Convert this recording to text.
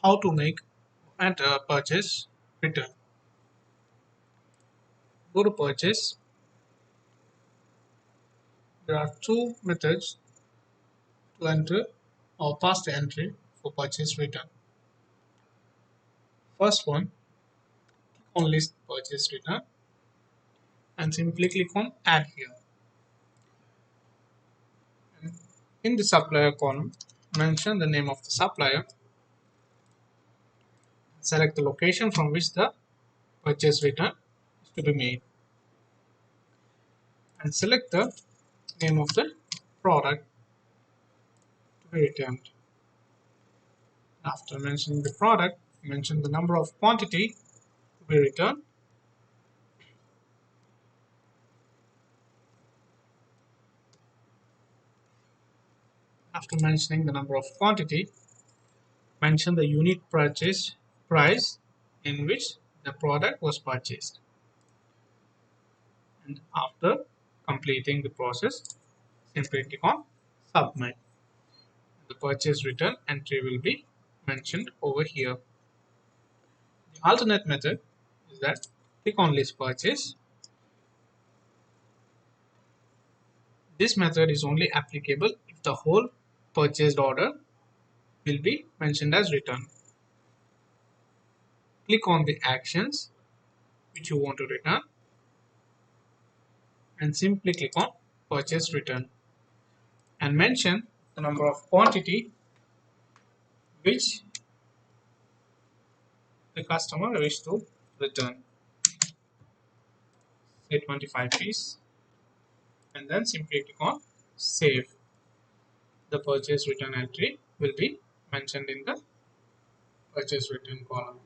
how to make and purchase return. Go to purchase. There are two methods to enter or pass the entry for purchase return. First one, click on list purchase return and simply click on add here. And in the supplier column, mention the name of the supplier, select the location from which the purchase return is to be made, and select the name of the product to be returned. After mentioning the product, mention the number of quantity to be returned. After mentioning the number of quantity, mention the unit purchase price in which the product was purchased. And after completing the process, simply click on submit. The purchase return entry will be mentioned over here. The alternate method is that click on list purchase. This method is only applicable if the whole purchased order will be mentioned as return. Click on the actions which you want to return and simply click on purchase return and mention the number of quantity which the customer wishes to return. Say 25 piece, and then simply click on save. The purchase return entry will be mentioned in the purchase return column.